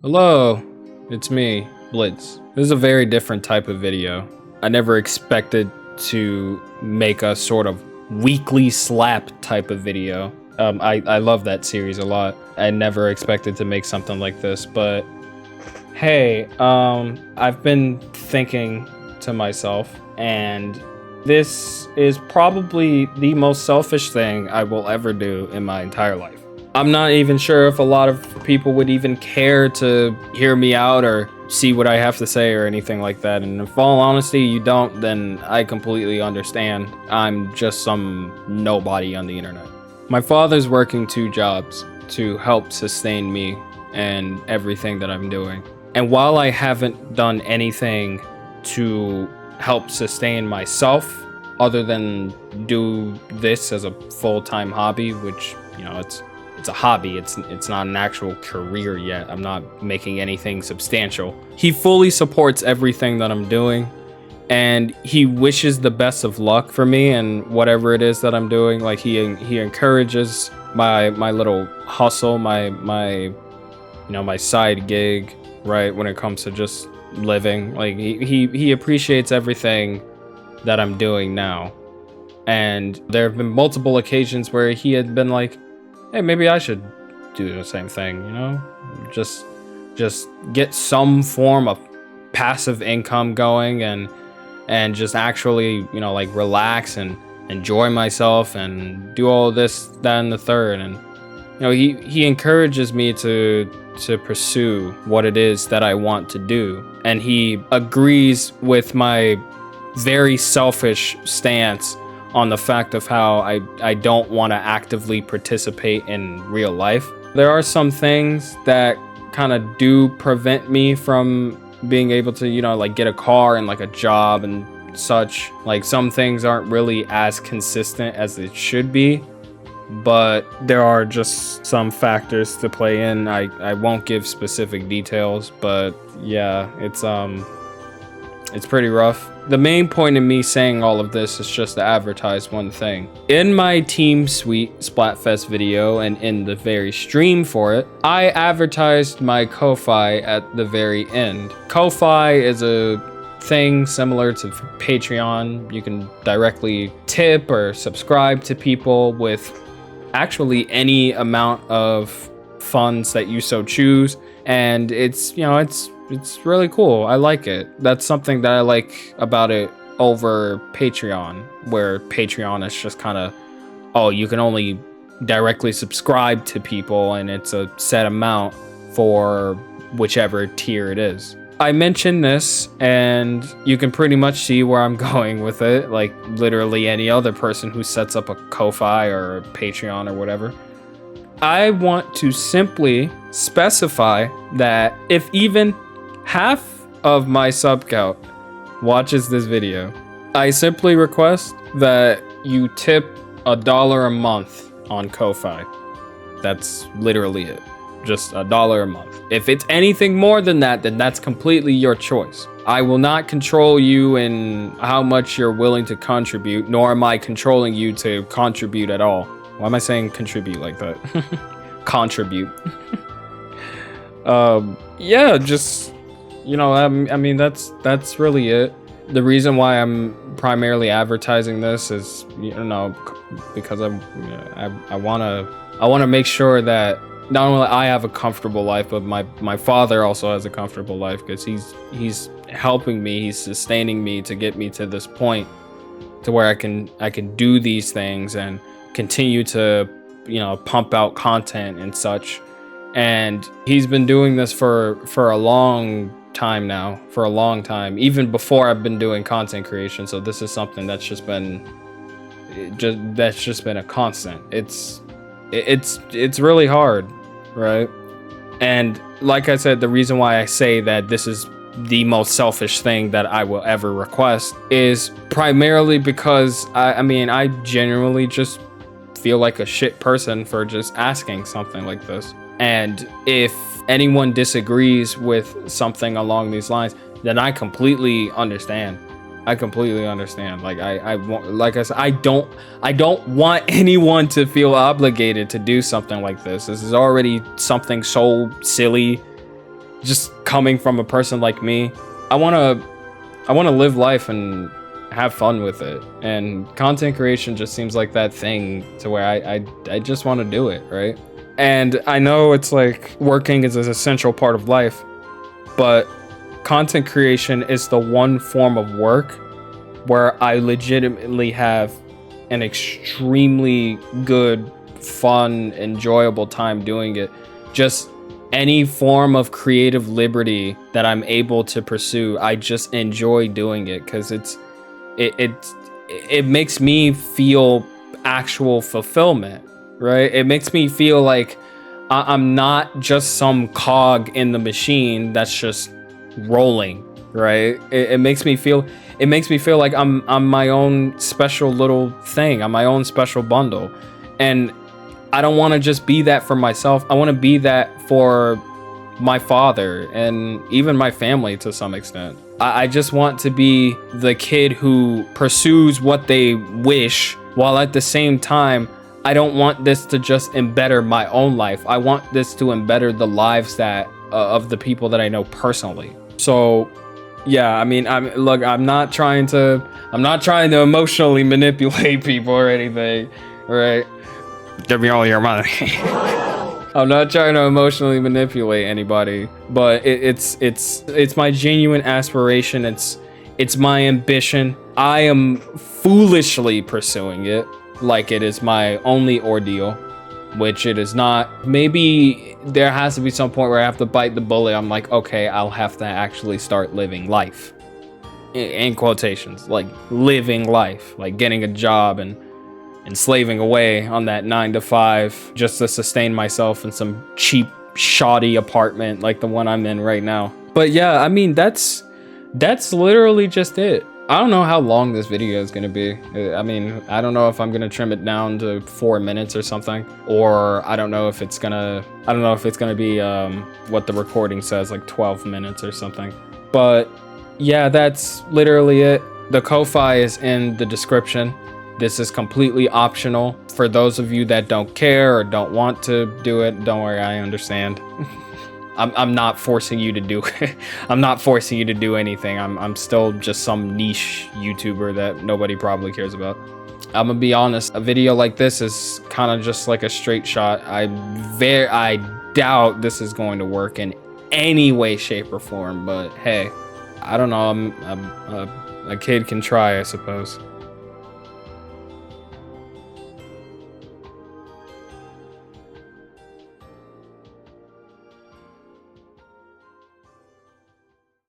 Hello, it's me, Blitz. This is a very different type of video. I never expected to make a sort of weekly slap type of video. I love that series a lot. I never expected to make something like this, but hey, I've been thinking to myself, and this is probably the most selfish thing I will ever do in my entire life. I'm not even sure if a lot of people would even care to hear me out or see what I have to say or anything like that. And if all honesty you don't, then I completely understand. I'm just some nobody on the internet. My father's working 2 jobs to help sustain me and everything that I'm doing. And while I haven't done anything to help sustain myself other than do this as a full-time hobby, which, you know, it's a hobby, it's not an actual career yet. I'm not making anything substantial. He fully supports everything that I'm doing, and he wishes the best of luck for me and whatever it is that I'm doing. Like he encourages my little hustle, my side gig, right, when it comes to just living. Like he appreciates everything that I'm doing now. And there have been multiple occasions where he had been like, hey, maybe I should do the same thing, you know? Just get some form of passive income going and just actually, you know, like relax and enjoy myself and do all this, that, and the third. And, you know, he encourages me to pursue what it is that I want to do. And he agrees with my very selfish stance on the fact of how I don't want to actively participate in real life. There are some things that kind of do prevent me from being able to, you know, like get a car and like a job and such. Like some things aren't really as consistent as it should be, but there are just some factors to play in. I won't give specific details, but yeah, it's pretty rough. The main point of me saying all of this is just to advertise one thing. In my Team Sweet Splatfest video and in the very stream for it, I advertised my KoFi at the very end. KoFi is a thing similar to Patreon. You can directly tip or subscribe to people with actually any amount of funds that you so choose. And it's, you know, it's really cool. I like it. That's something that I like about it over Patreon, where Patreon is just kind of, oh, you can only directly subscribe to people and it's a set amount for whichever tier it is. I mentioned this and you can pretty much see where I'm going with it. Like literally any other person who sets up a KoFi or a Patreon or whatever. I want to simply specify that if even half of my sub count watches this video, I simply request that you tip $1 a month on KoFi. That's literally it. Just $1 a month. If it's anything more than that, then that's completely your choice. I will not control you in how much you're willing to contribute, nor am I controlling you to contribute at all. Why am I saying contribute like that? Contribute. Yeah, just, you know, I mean, that's really it. The reason why I'm primarily advertising this is, you know, because I want to make sure that not only I have a comfortable life, but my father also has a comfortable life, because he's helping me, he's sustaining me to get me to this point to where I can do these things and continue to, you know, pump out content and such. And he's been doing this for a long time now, for a long time, even before I've been doing content creation. So this is something that's just been a constant. It's really hard, right? And like I said, the reason why I say that this is the most selfish thing that I will ever request is primarily because I genuinely just feel like a shit person for just asking something like this. And if anyone disagrees with something along these lines, then I completely understand. Like I said, I don't want anyone to feel obligated to do something like this. This is already something so silly just coming from a person like me, I want to live life and have fun with it. And content creation just seems like that thing to where I just want to do it, right? And I know it's like working is an essential part of life, but content creation is the one form of work where I legitimately have an extremely good, fun, enjoyable time doing it. Just any form of creative liberty that I'm able to pursue, I just enjoy doing it because it makes me feel actual fulfillment, right? It makes me feel like I'm not just some cog in the machine that's just rolling, right? It makes me feel like I'm my own special little thing. I'm my own special bundle. And I don't want to just be that for myself. I want to be that for my father and even my family to some extent. I just want to be the kid who pursues what they wish, while at the same time, I don't want this to just embetter my own life. I want this to embetter the lives that of the people that I know personally. So yeah, I mean, I'm not trying to emotionally manipulate people or anything, right? Give me all your money. I'm not trying to emotionally manipulate anybody, but it's my genuine aspiration. It's my ambition. I am foolishly pursuing it like it is my only ordeal, which it is not. Maybe there has to be some point where I have to bite the bullet. I'm like, okay, I'll have to actually start living life. In quotations, like living life, like getting a job and slaving away on that 9-to-5 just to sustain myself in some cheap, shoddy apartment like the one I'm in right now. But yeah, I mean, that's literally just it. I don't know how long this video is gonna be. I mean, I don't know if I'm gonna trim it down to 4 minutes or something, or I don't know if it's gonna be what the recording says, like 12 minutes or something. But yeah, that's literally it. The KoFi is in the description. This is completely optional for those of you that don't care or don't want to do it. Don't worry, I understand. I'm not forcing you to do it. I'm not forcing you to do anything. I'm still just some niche YouTuber that nobody probably cares about. I'm gonna be honest, a video like this is kind of just like a straight shot. I doubt this is going to work in any way, shape, or form, but hey, I don't know. A kid can try, I suppose.